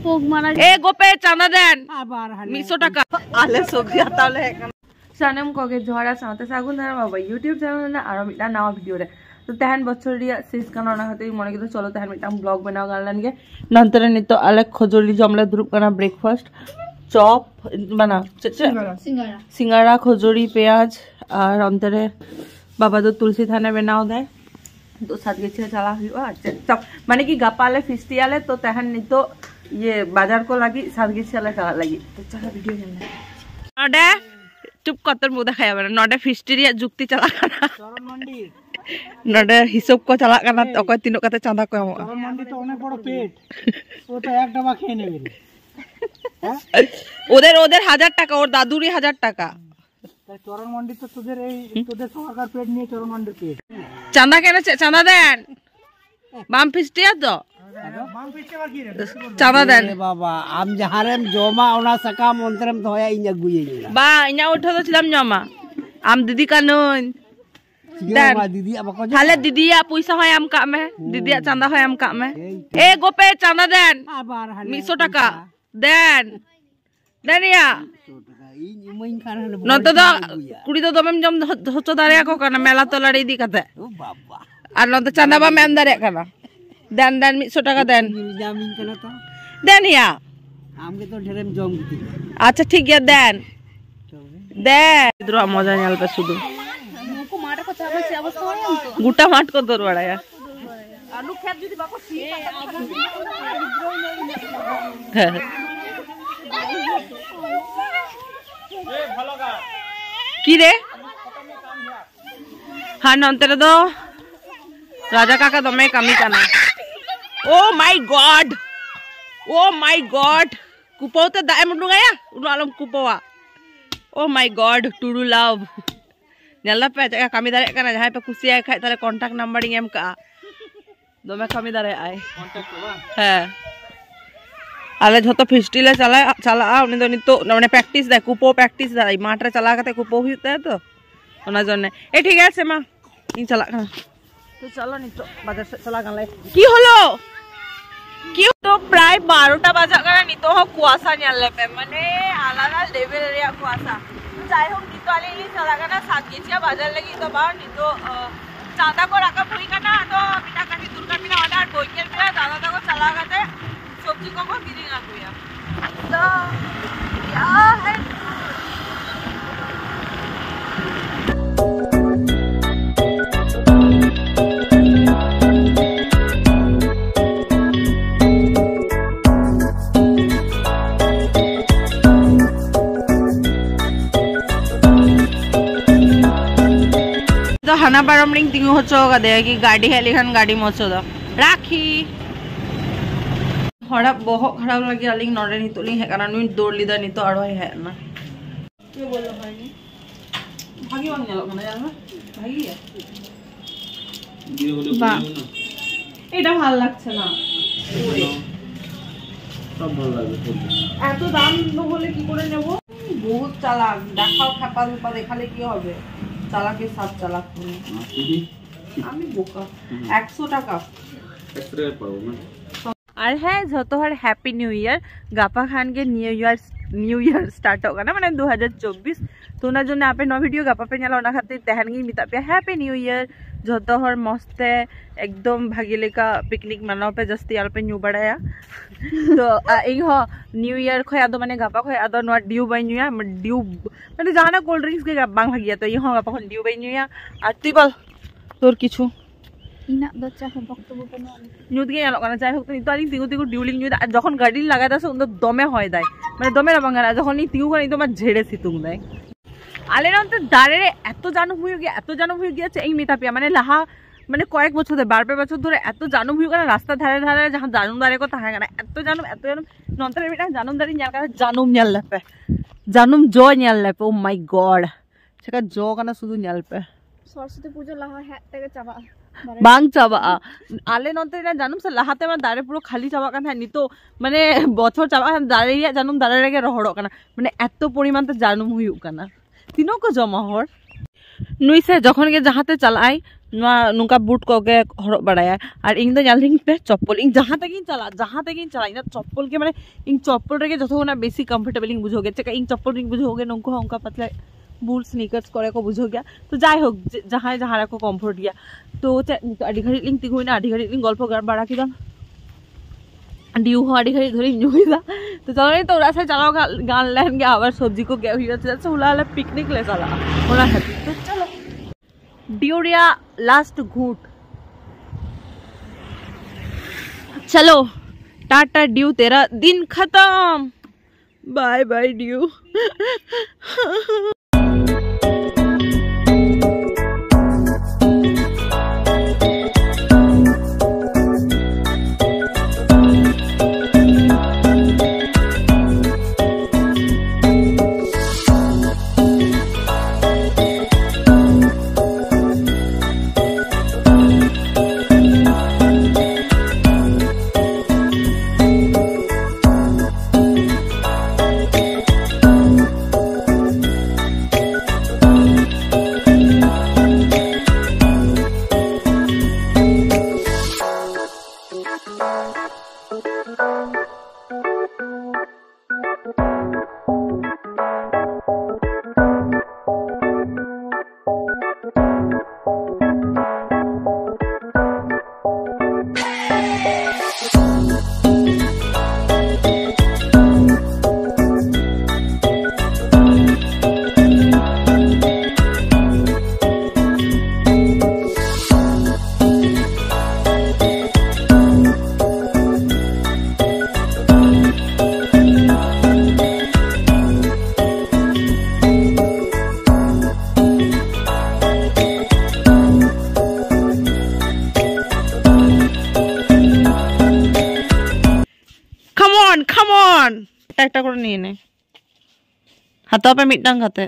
गोपे चांदा then 100 টাকা आले सब्जी ताले सानम कोगे जोड़ा साथे सागुन दारा बाबा YouTube चैनल ना आरो मिटा नवा वीडियो रे तो तहन बछर रिया सिस काना ना खाते मने के तो चलो तहन मिटा ब्लॉग बनाओ गालन के नंतर नि तो आले खजोरी जमले द्रुप करना ब्रेकफास्ट चॉप बना सिंगाड़ा खजोरी प्याज और अंतरे बाबा तो तुलसी थाने बनाओ दे तो साथ के चला हुआ चप माने कि गपाले फिस्टियाले तो तहन नि तो ये बाजार को लगी साथ के चला लगी तो चला वीडियो नडे चुप कतर मुदा खाया बना नडे फिस्टिरिया जुक्ति चला करना चरण मंडी नडे हिसाब को चला करना अकय तीनो कते चांदा को एमो चरण मंडी तो अनेक बड़ पेट वो तो एक डबा खेয়ে নেবে ওদের 1000 টাকা ওর দাদুরই 1000 টাকা চরণ মন্ডি তো তোদের সরকার পেট নিয়ে চরণ মন্ডির পেট চাঁদা কেন চাঁদা দেন বাম ফিস্টিয়া তো বাম ফিস্টিয়া কি রে চাঁদা দেন বাবা আম যাহারেম জমা ওনা সাকা মন্ত্রম ধয়া ইনা গুইয়ে বা ইনা উঠো তো ছিলাম জমা আম দিদি কানুন দেন দিদি আবাকো তাহলে দিদিয়া পয়সা হয় আম কামে দিদিয়া চাঁদা হয় আম কামে এ গোপে চাঁদা দেন আবার 100 টাকা দেন দেনিয়া नंतर तो कुड़ी तो दमे जम होचो दारे को करना मेला तो लड़ी दी कते ओ बाबा और नंतर चांदा बा मेम दारे करना देन 100 টাকা देन जामिन करना तो देन या हमके तो ढेरम जम दी अच्छा ठीक है देन दे इधर मजा न्याल पे सुदु को माटा को चाबा से अवस्था हो तो गुटा माट को दर बड़ा यार आलू खेत जदी बाको सी की रे हाँ नंतर तो राजा काका दमे कमी करना ओ माय गॉड कुपो तो दाए मुंडू गया उन आलम कुपोवा ओ माय गॉड टुडू लव नेला पे जगह कमी दारे करना जहां पे खुशी आए खाए ताले कांटेक्ट नंबर एम का दमे कमी दारे आए कांटेक्ट बा हां आले जो तो फिस्टिले चला चला उनी तो नि तो माने प्रैक्टिस दे कुपो प्रैक्टिस दे माठ रे चला कते कुपो हुते तो ओना जने ए ठीक আছে মা इन चला तो चलो नि तो बाजार से चला गले की हलो की तो प्राय 12টা বাজা করে নি তো কুয়াশা নিয়ালে पे माने आलादा लेवल रे कुआसा चाहे हम नी तो आले नी चला गना सागेचिया बाजार लगी तो बा नी तो चांदा को रखा हुई करना तो बिना काटी दुर्गा बिना ऑर्डर बोइकेल बिना दादा को चला गते सब्जी को गिरिंग आ गया तो क्या है तो हना बारमरिंग तिंगु होचो का दे कि गाड़ी है लिखन गाड़ी मोचो दो राखी हड़ा बहुत खराब लगी आलिंग नोरे नि तुलिंग है काना नुई दौड़ लिदा नि तो आरो है ना के बोलो भाई नि भागी वांग नेलो माने यार भागी है দিয়ে হলো না এটা ভালো লাগছে না সব ভালো লাগবে এত দাম বলে কি করে নেব বহুত চালাক দেখাও খাপা রূপা দেখালে কি হবে চালাকের সাথ চালাক আমি বোকা 100 টাকা এক্সট্রা পাবো না और है जो तो हर हैप्पी न्यू ईयर गापा खान के न्यू ईयर स्टार्ट होगा ना मैंने 2024 तो ना जो ना पे नो वीडियो गापा पे नेला ओना खातिर तहन गी मिता पे हैप्पी न्यू ईयर जो तो हर मस्ते एकदम भागीले का पिकनिक मनाओ पे जस्ती यार पे न्यू बड़ाया तो इन हो न्यू ईयर खया दो माने गापा खया दो नो ड्यू बाइनुया ड्यू माने जाना कोल्ड ड्रिंक्स के बांग भागिया तो इ हो गापा खन ड्यू बाइनुया और टिबल तोर किछु इना द चाहे बक्तब्य बनो न्यूद के यालो काना चाहे होक तो आली तिगु तिगु ड्यूलिंग न्यूद जखन गाड़ी लागाय दास उन दमे होय दाय माने दमे ना बांगारा जखन नी तिगु कानी तो मा झेड़े सितुंग दाय आले ना तो दारे एतो जानू हुई गया এই মিতা পিয়া মানে লাহা মানে কয়েক বছর ধরে 12 বছর ধরে এত জানু হুই কানা রাস্তা ধারে ধারে जहां জানুম দারে কথা হয় না এত জানুম নন্তরে বেটা জানুম দারি নিয়াল কানা জানুম নিয়াল লেপে জানুম জো নিয়াল লেপে ও মাই গড সেটা জো কানা শুধু নিয়াল পে সরস্বতী পূজা লাহা হ্যাঁ থেকে চাবা बांग चाबा आले नोते ना जानूम से लहाते में दारे पुरो खाली चाबा कान है नी तो माने बछर चाबा दारे या जानूम दारे लगे रहड़ो काना माने एत्तो परिमाण तो जानूम हुई काना तीनों को जमा हर नुई से जखन के जहां ते चलाई नुका बूट को के हरब बड़ाया और इन दो जालिंग पे चप्पल इन जहां तक इन चला इन चप्पल के माने इन चप्पल रे के जथो ना बेसी कंफर्टेबल इन बुझोगे चका इन चप्पल इन बुझोगे नंको उनका पतला बूट स्नीकर्स करे को बुझो गया तो जाय हो जहां जहां को कंफर्ट गया तो अडी घड़ी लिंग तिगुइना अडी घड़ी लिंग गल्प बड़ा किदा डिउ हो अडी घड़ी धरे नुइदा तो चलो तो रास्ता चलाओ गान लेन के आवर सब्जी को के हुई से उलाला पिकनिक ले चला ओला हैप्पी तो चलो डियोरिया लास्ट घूट चलो टाटा ड्यू तेरा दिन खत्म बाय बाय ड्यू একটা করে নিয়ে নে হাতা पे मिटांग खाते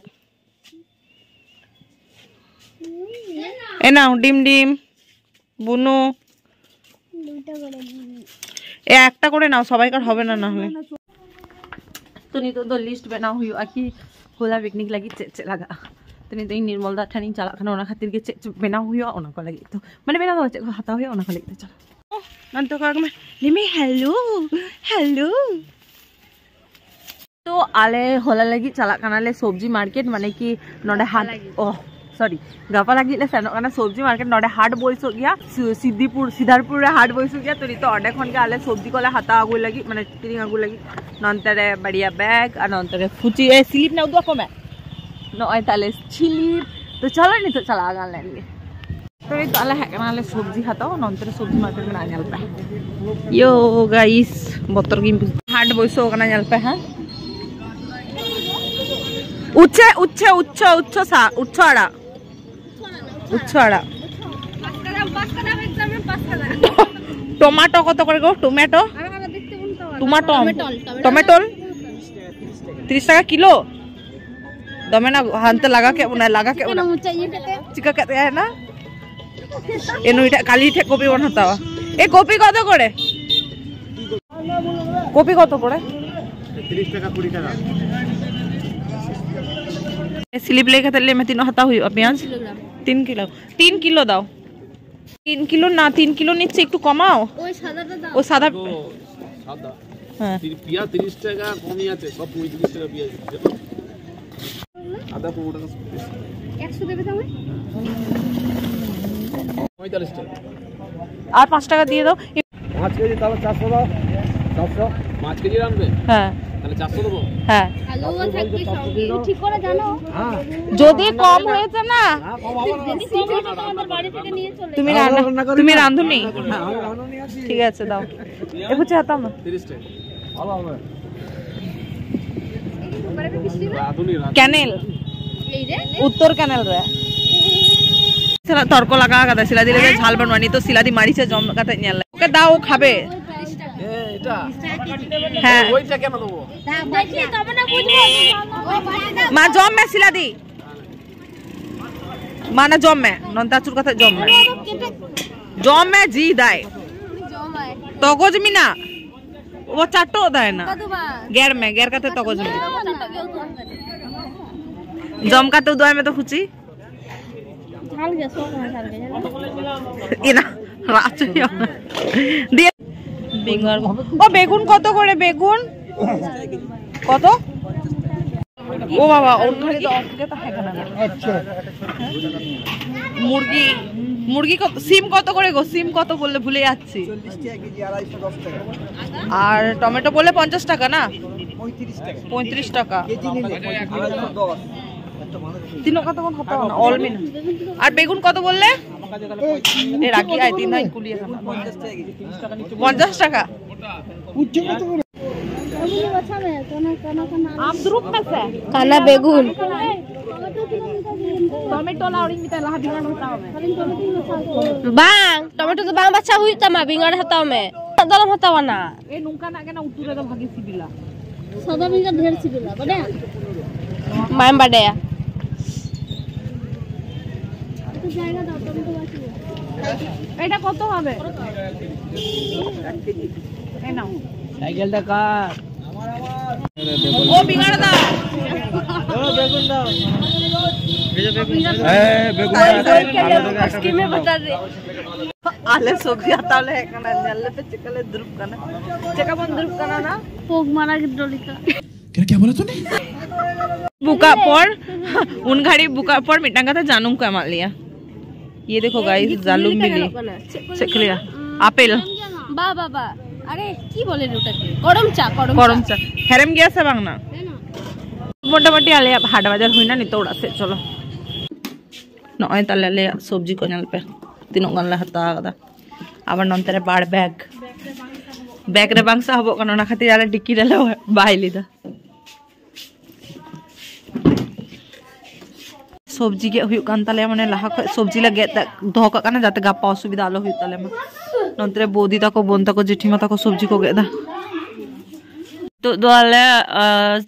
ए नाও ডিম ডিম বুনু দুইটা করে এ একটা করে নাও সবাইকার হবে না না হলে तो नहीं तो लिस्ट बना हुई आखी होला पिकनिक लगी चे लगा तो नहीं तो निर्मल दा ठानी चला खाना ओना खातिर के चे बना हुई ओना को लगी तो माने बना हो चे हाता हुई ओना को लगी चलो नंतो का में निमी हेलो हेलो तो आले होला लगी चला कानाले सब्जी मार्केट माने कि नोडे हाट ओ सॉरी गापा लगी ले सेनो काना सब्जी मार्केट नोडे हाट बोइसो गया सिद्धारपुर रे हाट बोइसो गया तो तो अडे खन के आले सब्जी कोला हाता आगु लगी माने तिरिंग आगु लगी नंतरे बढ़िया बैग और नंतरे फुची ए स्लिप ना उदो को में नो आई ताले स्लिप तो चलो नहीं तो चला गान लेंगे तो ये ताले है कानाले सब्जी हाताओ नंतरे सब्जी मार्केट में आने पे यो गाइस बतर की हाट बोइसो काना नेल पे हां उच्चे उच्चे उच्च उच्च सा उच्छाड़ा उच्छाड़ा टमाटो कत करे गो टमेटो टमाटो टमेटो 30 টাকা किलो दमे ना हानते लगा के चिका कहते है ना एनु इटा काली ठे कॉपी बन हतावा ए कॉपी कत करे कॉपी कत करे 30 টাকা 20 টাকা स्लिप लेके तले मैं तीनों हता हुई प्याज 3 किलो दाओ 3 किलो ना 3 किलो नीचे একটু কমাও ওই সাদাটা দাও ও সাদা সাদা হ্যাঁ পিয়া 30 টাকা কমই আছে সব 35 টাকা পিয়া দেখো আদা 15 টাকা 100 দেবে তুমি 45 টাকা আর 5 টাকা দিয়ে দাও 5 কেজি তাহলে 400 দাও 400 5 কেজি আনবে হ্যাঁ তাহলে 400 দেব হ্যাঁ আলুও থাকবে সঙ্গে ঠিক করে জানো হ্যাঁ যদি কম হয়েছে না যদি কম হয়েছে তোমাদের বাড়ি থেকে নিয়ে চলে তুমি রাঁধুনি হ্যাঁ আমি রাঁধুনি আছি ঠিক আছে দাও এ বুঝে আতাম না 30 টাকা ভালো হবে এই তোমারে বেশি রাঁধুনি ক্যানেল এই রে উত্তর ক্যানেল রে সারা তর্ক লাগা গাদা সিলা দিলে ঝাল বানওয়ানি তো সিলা দি মারিছে জম কাতে নিয়াল ওকে দাও খাবে এটা হ্যাঁ ওইটা কেন দেব দেখি তবে না বুঝবো মা জম মে সিলা দি माना जॉम में नंताचुर कथा जॉम में जी दाय तगज मिना वो चाटो दाय ना गैर में गैर कथे तगज में जॉम का तो दुआ में तो खुची বেগুন কত করে? বেগুন কত? ও বাবা মুরগি মুরগি কত? সিম কত করে গো? সিম কত বললে ভুলে যাচ্ছি। আর টমেটো বলে 50 টাকা না? 35 টাকা। তিনো কত কোন হতো না অলমিন। আর বেগুন কত বললে? এ রাখি আই তিন নাই কুলিয়ে 50 টাকা। আমদ্রুপ আছে কানা বেগুন টমেটো লাউরি মিটা লাহা বিঙ্গার হতাও মে bang টমেটো তো bang বাচ্চা হুই তামা বিঙ্গার হতাও মে দালাম হতাও না এ নুকা না কেনা উতুরে তো ভাগি সিবিলা সাদা বিঙ্গার ঢের সিবিলা বডে মাম বডে তো জায়গা দাও টমেটো বাকি এটা কত হবে? এই নাও সাইকেলটা কার ও বিঙ্গার দাও ও বেগুন দাও स्कीम में बता दे आले सब्जी आता ले कना नल्ले पे चिकले द्रुप कना चका बन द्रुप कना ना पोग मारा गिद्रोलिका क्या बोला तूने बुका पर उन घड़ी बुका पर मिटांग का जानूं को मार लिया ये देखो गाइस जालूम मिली चकलिया আপেল बा बाबा अरे की बोले ওটাকে গরম চা হেরেম গিয়েছে বাংনা মোটামুটি আলে হাট বাজার হই না নি তোড়াছে চলো নয় তালে সবজি ko nyal pe tinong gan la hata kada abar nontere bar bag re bangsa hobo kono na khati ala dikki dale baili da সবজি গে হুই কান তালে মানে লাহা সবজি লাগে দহ কা কানা যাতে গাপা অসুবিধা আলো হুই তালে মা নন্তরে বৌদি তাকো বোন তাকো জেঠিমা তাকো সবজি কো গেদা तो दोले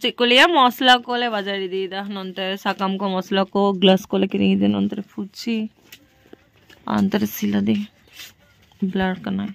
चिकुलिया मसला कोले बाजारी दी दा नंतर साकाम को मसला को ग्लास कोले किनी दे नंतर फुची अंतर सिला दे ब्लर करना